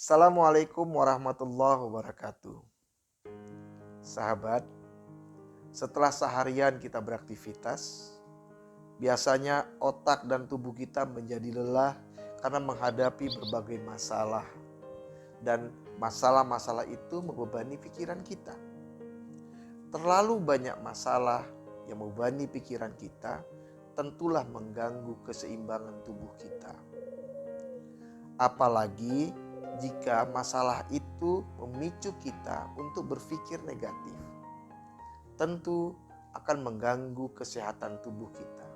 Assalamualaikum warahmatullahi wabarakatuh. Sahabat, setelah seharian kita beraktivitas, biasanya otak dan tubuh kita menjadi lelah karena menghadapi berbagai masalah. Dan masalah-masalah itu membebani pikiran kita. Terlalu banyak masalah yang membebani pikiran kita tentulah mengganggu keseimbangan tubuh kita. Apalagi jika masalah itu memicu kita untuk berpikir negatif, tentu akan mengganggu kesehatan tubuh kita.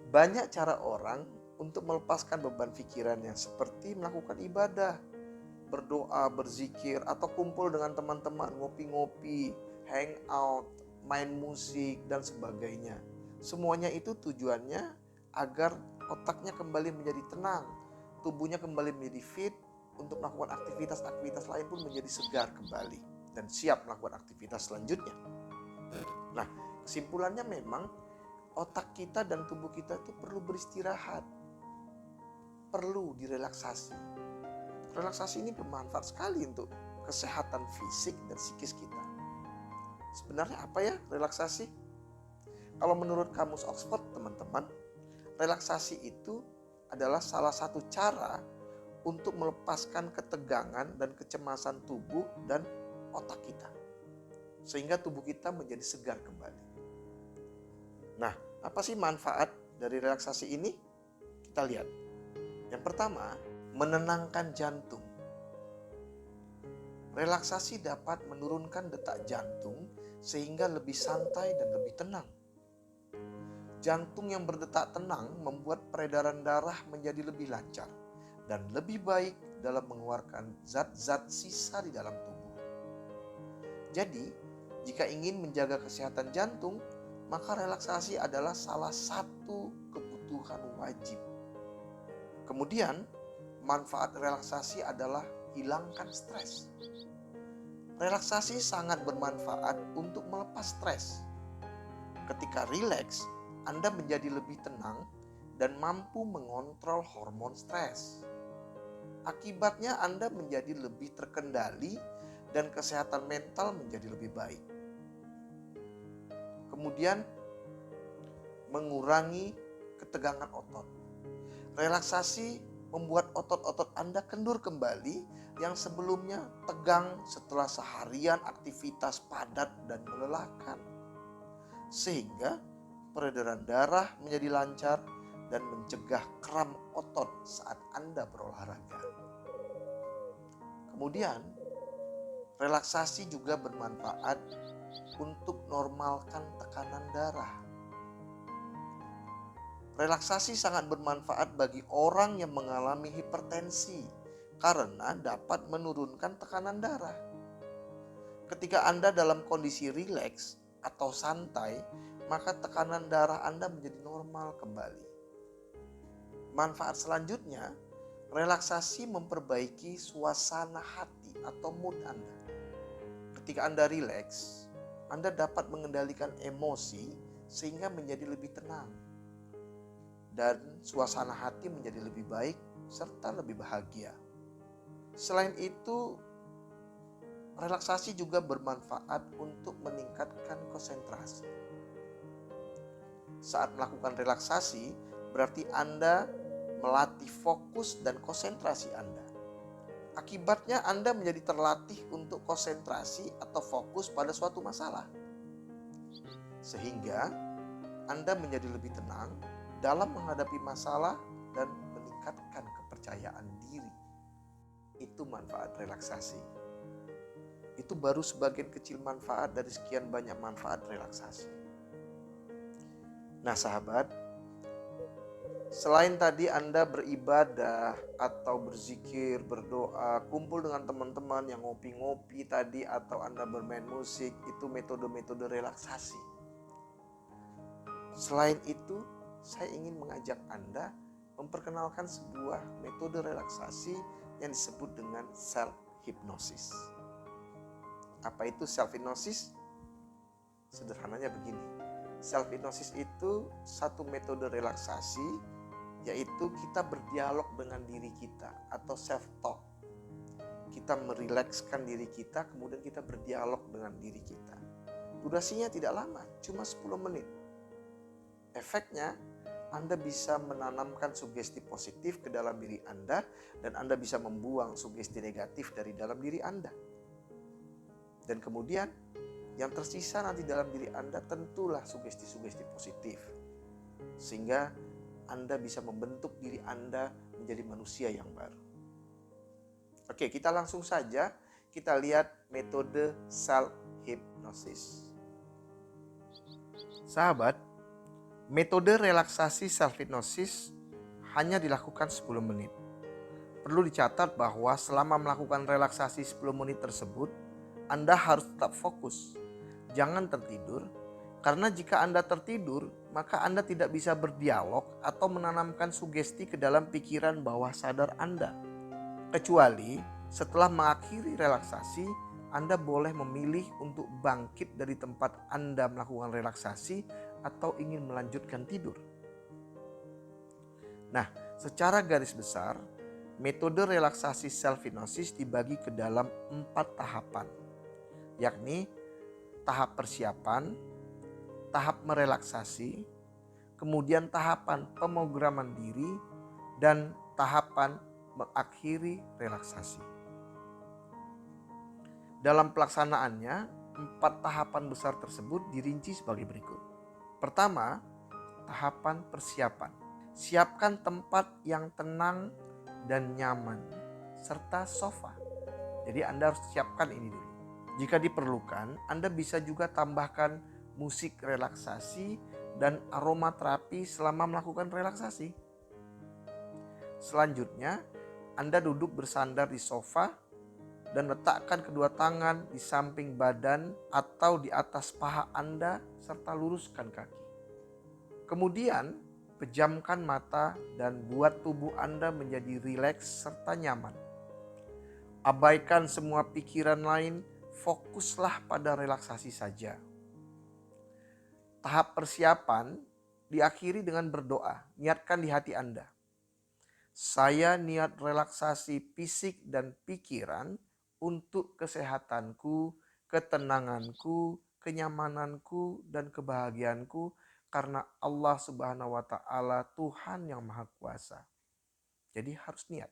Banyak cara orang untuk melepaskan beban pikirannya, seperti melakukan ibadah, berdoa, berzikir, atau kumpul dengan teman-teman, ngopi-ngopi, hangout, main musik, dan sebagainya. Semuanya itu tujuannya agar otaknya kembali menjadi tenang, tubuhnya kembali menjadi fit, untuk melakukan aktivitas-aktivitas lain pun menjadi segar kembali dan siap melakukan aktivitas selanjutnya. Nah, kesimpulannya memang otak kita dan tubuh kita itu perlu beristirahat, perlu direlaksasi. Relaksasi ini bermanfaat sekali untuk kesehatan fisik dan psikis kita. Sebenarnya apa ya relaksasi? Kalau menurut kamus Oxford, teman-teman, relaksasi itu adalah salah satu cara untuk melepaskan ketegangan dan kecemasan tubuh dan otak kita, sehingga tubuh kita menjadi segar kembali. Nah, apa sih manfaat dari relaksasi ini? Kita lihat. Yang pertama, menenangkan jantung. Relaksasi dapat menurunkan detak jantung sehingga lebih santai dan lebih tenang. Jantung yang berdetak tenang membuat peredaran darah menjadi lebih lancar dan lebih baik dalam mengeluarkan zat-zat sisa di dalam tubuh. Jadi, jika ingin menjaga kesehatan jantung, maka relaksasi adalah salah satu kebutuhan wajib. Kemudian, manfaat relaksasi adalah hilangkan stres. Relaksasi sangat bermanfaat untuk melepas stres. Ketika rileks, Anda menjadi lebih tenang dan mampu mengontrol hormon stres. Akibatnya Anda menjadi lebih terkendali dan kesehatan mental menjadi lebih baik. Kemudian mengurangi ketegangan otot. Relaksasi membuat otot-otot Anda kendur kembali yang sebelumnya tegang setelah seharian aktivitas padat dan melelahkan. Sehingga peredaran darah menjadi lancar dan mencegah kram otot saat Anda berolahraga. Kemudian, relaksasi juga bermanfaat untuk normalkan tekanan darah. Relaksasi sangat bermanfaat bagi orang yang mengalami hipertensi karena dapat menurunkan tekanan darah. Ketika Anda dalam kondisi rileks atau santai, maka tekanan darah Anda menjadi normal kembali. Manfaat selanjutnya, relaksasi memperbaiki suasana hati atau mood Anda. Ketika Anda rileks, Anda dapat mengendalikan emosi sehingga menjadi lebih tenang. Dan suasana hati menjadi lebih baik serta lebih bahagia. Selain itu, relaksasi juga bermanfaat untuk meningkatkan konsentrasi. Saat melakukan relaksasi, berarti Anda melatih fokus dan konsentrasi Anda. Akibatnya Anda menjadi terlatih untuk konsentrasi atau fokus pada suatu masalah. Sehingga Anda menjadi lebih tenang dalam menghadapi masalah dan meningkatkan kepercayaan diri. Itu manfaat relaksasi. Itu baru sebagian kecil manfaat dari sekian banyak manfaat relaksasi. Nah sahabat, selain tadi Anda beribadah atau berzikir, berdoa, kumpul dengan teman-teman yang ngopi-ngopi tadi, atau Anda bermain musik, itu metode-metode relaksasi. Selain itu, saya ingin mengajak Anda memperkenalkan sebuah metode relaksasi yang disebut dengan self-hypnosis. Apa itu self-hypnosis? Sederhananya begini. Self-hypnosis itu satu metode relaksasi, yaitu kita berdialog dengan diri kita atau self-talk. Kita merilekskan diri kita, kemudian kita berdialog dengan diri kita. Durasinya tidak lama, cuma 10 menit. Efeknya, Anda bisa menanamkan sugesti positif ke dalam diri Anda, dan Anda bisa membuang sugesti negatif dari dalam diri Anda. Dan kemudian, yang tersisa nanti dalam diri Anda tentulah sugesti-sugesti positif. Sehingga Anda bisa membentuk diri Anda menjadi manusia yang baru. Oke, kita langsung saja kita lihat metode self-hypnosis. Sahabat, metode relaksasi self-hypnosis hanya dilakukan 10 menit. Perlu dicatat bahwa selama melakukan relaksasi 10 menit tersebut, Anda harus tetap fokus. Jangan tertidur, karena jika Anda tertidur, maka Anda tidak bisa berdialog atau menanamkan sugesti ke dalam pikiran bawah sadar Anda. Kecuali setelah mengakhiri relaksasi, Anda boleh memilih untuk bangkit dari tempat Anda melakukan relaksasi atau ingin melanjutkan tidur. Nah, secara garis besar, metode relaksasi self-hypnosis dibagi ke dalam 4 tahapan, yakni tahap persiapan, tahap merelaksasi, kemudian tahapan pemrograman diri, dan tahapan mengakhiri relaksasi. Dalam pelaksanaannya, 4 tahapan besar tersebut dirinci sebagai berikut. Pertama, tahapan persiapan. Siapkan tempat yang tenang dan nyaman, serta sofa. Jadi Anda harus siapkan ini dulu. Jika diperlukan, Anda bisa juga tambahkan musik relaksasi dan aromaterapi selama melakukan relaksasi. Selanjutnya, Anda duduk bersandar di sofa dan letakkan kedua tangan di samping badan atau di atas paha Anda serta luruskan kaki. Kemudian, pejamkan mata dan buat tubuh Anda menjadi rileks serta nyaman. Abaikan semua pikiran lain, fokuslah pada relaksasi saja. Tahap persiapan diakhiri dengan berdoa. Niatkan di hati Anda. Saya niat relaksasi fisik dan pikiran untuk kesehatanku, ketenanganku, kenyamananku, dan kebahagiaanku karena Allah Subhanahu wa Ta'ala Tuhan yang Maha Kuasa. Jadi harus niat.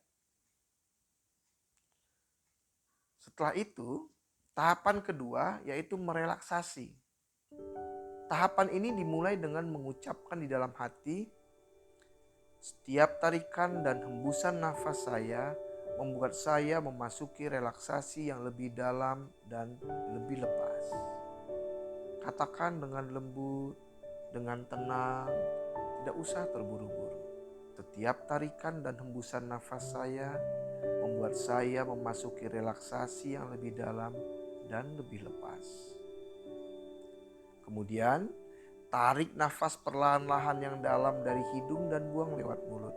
Setelah itu, tahapan kedua yaitu merelaksasi. Tahapan ini dimulai dengan mengucapkan di dalam hati, setiap tarikan dan hembusan nafas saya membuat saya memasuki relaksasi yang lebih dalam dan lebih lepas. Katakan dengan lembut, dengan tenang, tidak usah terburu-buru. Setiap tarikan dan hembusan nafas saya membuat saya memasuki relaksasi yang lebih dalam dan lebih lepas. Kemudian, tarik nafas perlahan-lahan yang dalam dari hidung dan buang lewat mulut.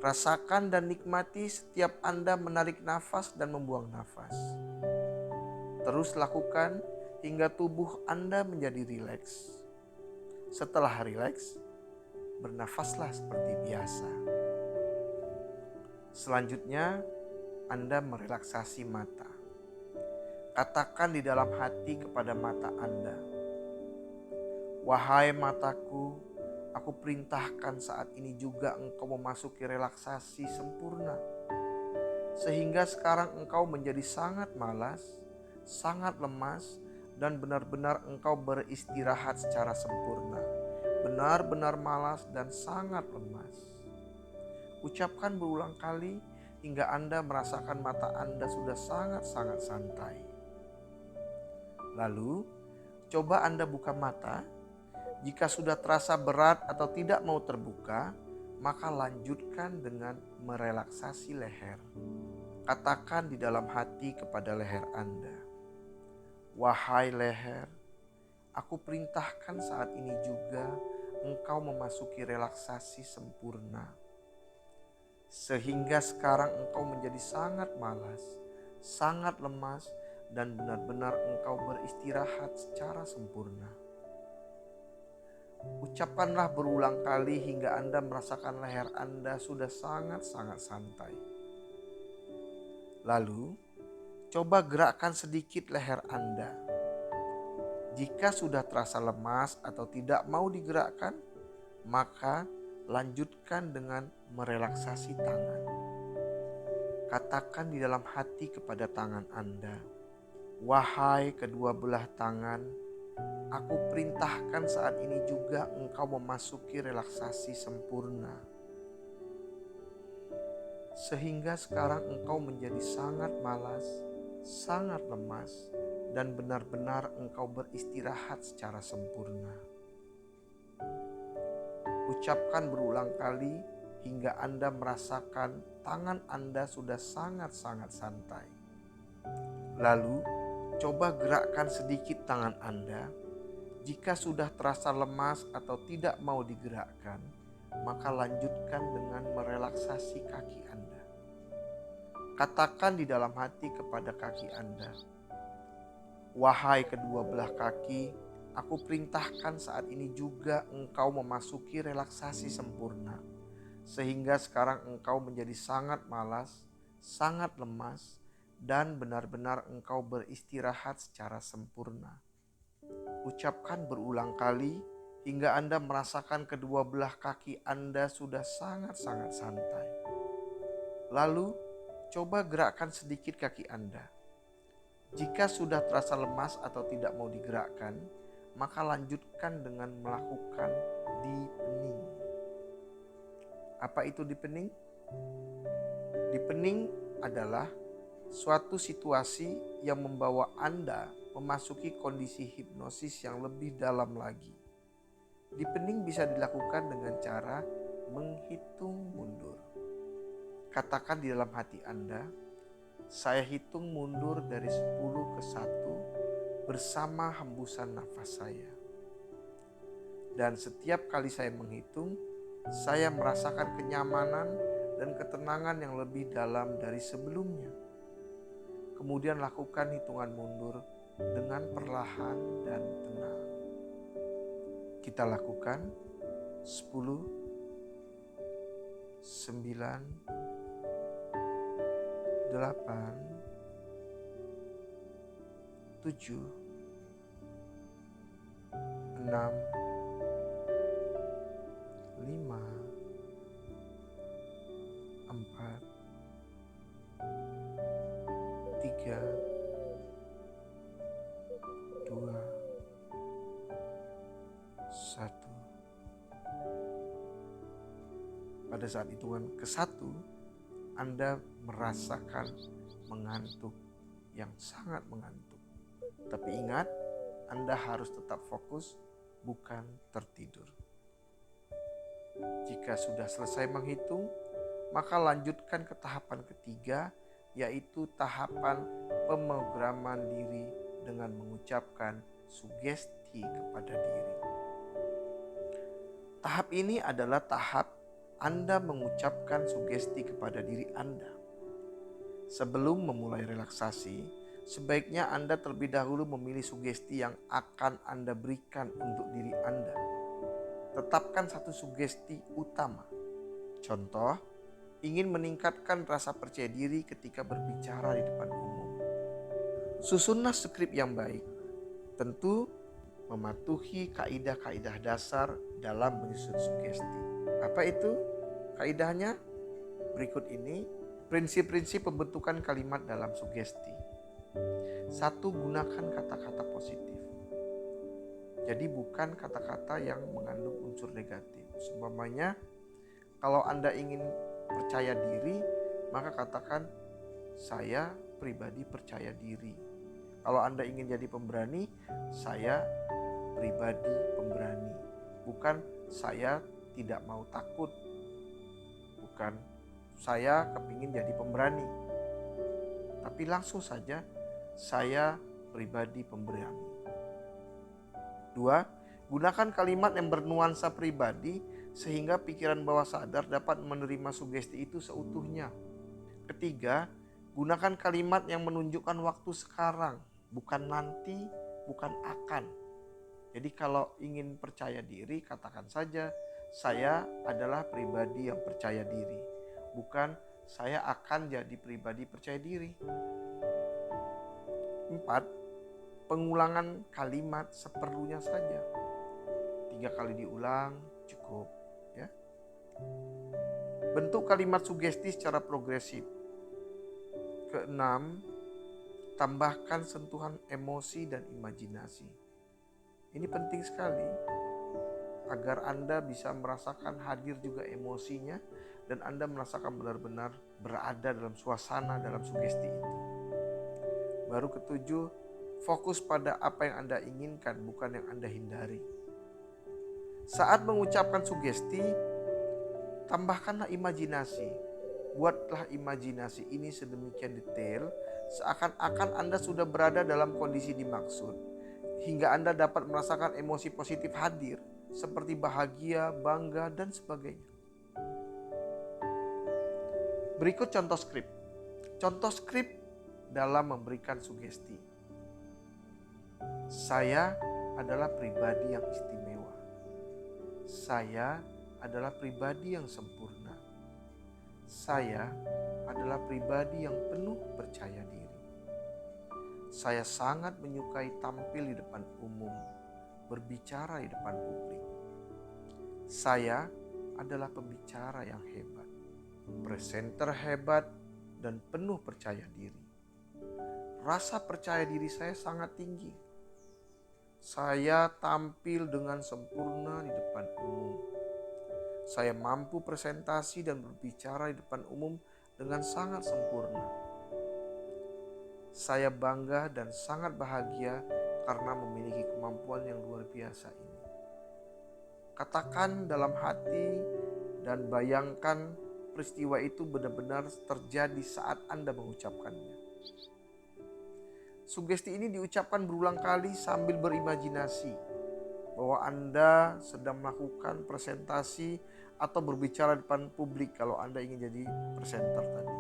Rasakan dan nikmati setiap Anda menarik nafas dan membuang nafas. Terus lakukan hingga tubuh Anda menjadi rileks. Setelah rileks, bernafaslah seperti biasa. Selanjutnya, Anda merelaksasi mata. Katakan di dalam hati kepada mata Anda, wahai mataku, aku perintahkan saat ini juga engkau memasuki relaksasi sempurna. Sehingga sekarang engkau menjadi sangat malas, sangat lemas, dan benar-benar engkau beristirahat secara sempurna. Benar-benar malas dan sangat lemas. Ucapkan berulang kali hingga Anda merasakan mata Anda sudah sangat-sangat santai. Lalu, coba Anda buka mata. Jika sudah terasa berat atau tidak mau terbuka, maka lanjutkan dengan merelaksasi leher. Katakan di dalam hati kepada leher Anda, wahai leher, aku perintahkan saat ini juga engkau memasuki relaksasi sempurna. Sehingga sekarang engkau menjadi sangat malas, sangat lemas, dan benar-benar engkau beristirahat secara sempurna. Ucapkanlah berulang kali hingga Anda merasakan leher Anda sudah sangat-sangat santai. Lalu, coba gerakkan sedikit leher Anda. Jika sudah terasa lemas atau tidak mau digerakkan, maka lanjutkan dengan merelaksasi tangan. Katakan di dalam hati kepada tangan Anda, "Wahai kedua belah tangan, aku perintahkan saat ini juga engkau memasuki relaksasi sempurna. Sehingga sekarang engkau menjadi sangat malas, sangat lemas, dan benar-benar engkau beristirahat secara sempurna." Ucapkan berulang kali hingga Anda merasakan tangan Anda sudah sangat-sangat santai. Lalu, coba gerakkan sedikit tangan Anda. Jika sudah terasa lemas atau tidak mau digerakkan, maka lanjutkan dengan merelaksasi kaki Anda. Katakan di dalam hati kepada kaki Anda, "Wahai kedua belah kaki, aku perintahkan saat ini juga engkau memasuki relaksasi sempurna. Sehingga sekarang engkau menjadi sangat malas, sangat lemas, dan benar-benar engkau beristirahat secara sempurna." Ucapkan berulang kali hingga Anda merasakan kedua belah kaki Anda sudah sangat-sangat santai. Lalu, coba gerakkan sedikit kaki Anda. Jika sudah terasa lemas atau tidak mau digerakkan, maka lanjutkan dengan melakukan deepening. Apa itu deepening? Deepening adalah suatu situasi yang membawa Anda memasuki kondisi hipnosis yang lebih dalam lagi. Deepening bisa dilakukan dengan cara menghitung mundur. Katakan di dalam hati Anda, "Saya hitung mundur dari 10 ke 1 bersama hembusan nafas saya. Dan setiap kali saya menghitung, saya merasakan kenyamanan dan ketenangan yang lebih dalam dari sebelumnya." Kemudian lakukan hitungan mundur dengan perlahan dan tenang. Kita lakukan 10, 9, 8, 7, 6, 5, 4, 3, 2, 1. Pada saat hitungan ke-1, Anda merasakan mengantuk yang sangat mengantuk. Tapi ingat, Anda harus tetap fokus, bukan tertidur. Jika sudah selesai menghitung, maka lanjutkan ke tahapan ketiga, yaitu tahapan pemrograman diri dengan mengucapkan sugesti kepada diri. Tahap ini adalah tahap Anda mengucapkan sugesti kepada diri Anda. Sebelum memulai relaksasi, sebaiknya Anda terlebih dahulu memilih sugesti yang akan Anda berikan untuk diri Anda. Tetapkan satu sugesti utama. Contoh, ingin meningkatkan rasa percaya diri ketika berbicara di depan umum. Susunlah skrip yang baik. Tentu mematuhi kaidah-kaidah dasar dalam menyusun sugesti. Apa itu kaidahnya? Berikut ini prinsip-prinsip pembentukan kalimat dalam sugesti. 1. Gunakan kata-kata positif. Jadi bukan kata-kata yang mengandung unsur negatif. Seumpamanya, kalau Anda ingin percaya diri, maka katakan, "Saya pribadi percaya diri." Kalau Anda ingin jadi pemberani, "Saya pribadi pemberani." Bukan "saya tidak mau takut." Bukan "saya kepingin jadi pemberani." Tapi langsung saja, "Saya pribadi pemberani." 2. Gunakan kalimat yang bernuansa pribadi sehingga pikiran bawah sadar dapat menerima sugesti itu seutuhnya. 3. Gunakan kalimat yang menunjukkan waktu sekarang, bukan nanti, bukan akan. Jadi kalau ingin percaya diri, katakan saja, saya adalah pribadi yang percaya diri. Bukan saya akan jadi pribadi percaya diri. 4. Pengulangan kalimat seperlunya saja. 3 kali diulang cukup, ya. Bentuk kalimat sugesti secara progresif. Keenam, tambahkan sentuhan emosi dan imajinasi. Ini penting sekali agar Anda bisa merasakan hadir juga emosinya dan Anda merasakan benar-benar berada dalam suasana dalam sugesti itu. Baru ketujuh, fokus pada apa yang Anda inginkan, bukan yang Anda hindari. Saat mengucapkan sugesti, tambahkanlah imajinasi. Buatlah imajinasi ini sedemikian detail, seakan-akan Anda sudah berada dalam kondisi dimaksud, hingga Anda dapat merasakan emosi positif hadir, seperti bahagia, bangga, dan sebagainya. Berikut contoh skrip. Contoh skrip dalam memberikan sugesti. Saya adalah pribadi yang istimewa. Saya adalah pribadi yang sempurna. Saya adalah pribadi yang penuh percaya diri. Saya sangat menyukai tampil di depan umum, berbicara di depan publik. Saya adalah pembicara yang hebat, presenter hebat, dan penuh percaya diri. Rasa percaya diri saya sangat tinggi. Saya tampil dengan sempurna di depan umum. Saya mampu presentasi dan berbicara di depan umum dengan sangat sempurna. Saya bangga dan sangat bahagia karena memiliki kemampuan yang luar biasa ini. Katakan dalam hati dan bayangkan peristiwa itu benar-benar terjadi saat Anda mengucapkannya. Sugesti ini diucapkan berulang kali sambil berimajinasi bahwa Anda sedang melakukan presentasi atau berbicara di depan publik kalau Anda ingin jadi presenter tadi.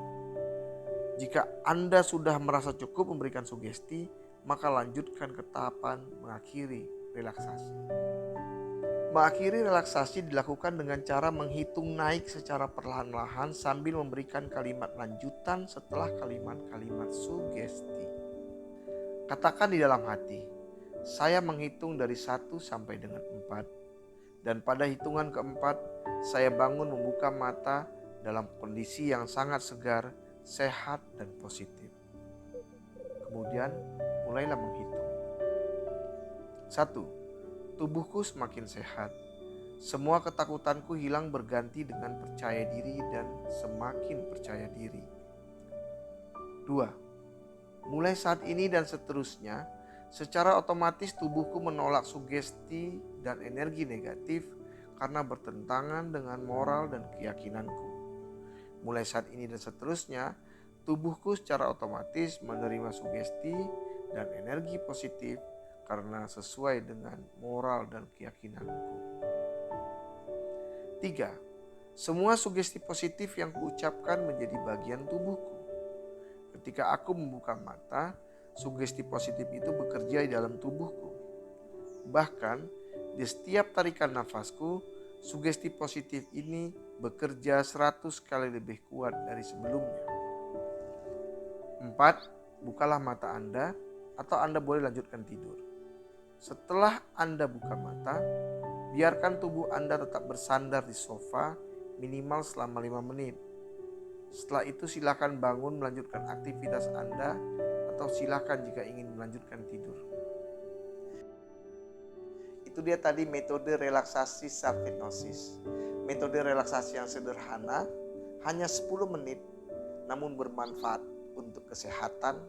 Jika Anda sudah merasa cukup memberikan sugesti, maka lanjutkan ke tahapan mengakhiri relaksasi. Mengakhiri relaksasi dilakukan dengan cara menghitung naik secara perlahan-lahan sambil memberikan kalimat lanjutan setelah kalimat-kalimat sugesti. Katakan di dalam hati, saya menghitung dari 1 sampai dengan 4. Dan pada hitungan keempat, saya bangun membuka mata dalam kondisi yang sangat segar, sehat, dan positif. Kemudian mulailah menghitung. 1. Tubuhku semakin sehat. Semua ketakutanku hilang berganti dengan percaya diri dan semakin percaya diri. 2. Mulai saat ini dan seterusnya, secara otomatis tubuhku menolak sugesti dan energi negatif karena bertentangan dengan moral dan keyakinanku. Mulai saat ini dan seterusnya, tubuhku secara otomatis menerima sugesti dan energi positif karena sesuai dengan moral dan keyakinanku. 3. Semua sugesti positif yang kuucapkan menjadi bagian tubuhku. Ketika aku membuka mata, sugesti positif itu bekerja di dalam tubuhku. Bahkan di setiap tarikan nafasku, sugesti positif ini bekerja 100 kali lebih kuat dari sebelumnya. 4. Bukalah mata Anda atau Anda boleh lanjutkan tidur. Setelah Anda buka mata, biarkan tubuh Anda tetap bersandar di sofa minimal selama 5 menit. Setelah itu silakan bangun melanjutkan aktivitas Anda atau silakan jika ingin melanjutkan tidur. Itu dia tadi metode relaksasi self-hypnosis. Metode relaksasi yang sederhana, hanya 10 menit, namun bermanfaat untuk kesehatan,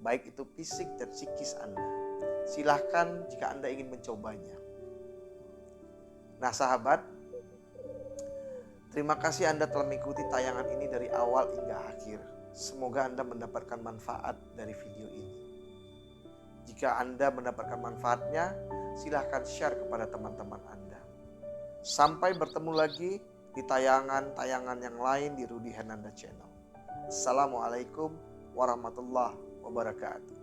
baik itu fisik dan psikis Anda. Silahkan jika Anda ingin mencobanya. Nah sahabat, terima kasih Anda telah mengikuti tayangan ini dari awal hingga akhir. Semoga Anda mendapatkan manfaat dari video ini. Jika Anda mendapatkan manfaatnya, silahkan share kepada teman-teman Anda. Sampai bertemu lagi di tayangan-tayangan yang lain di Rudy Hernanda Channel. Assalamualaikum warahmatullahi wabarakatuh.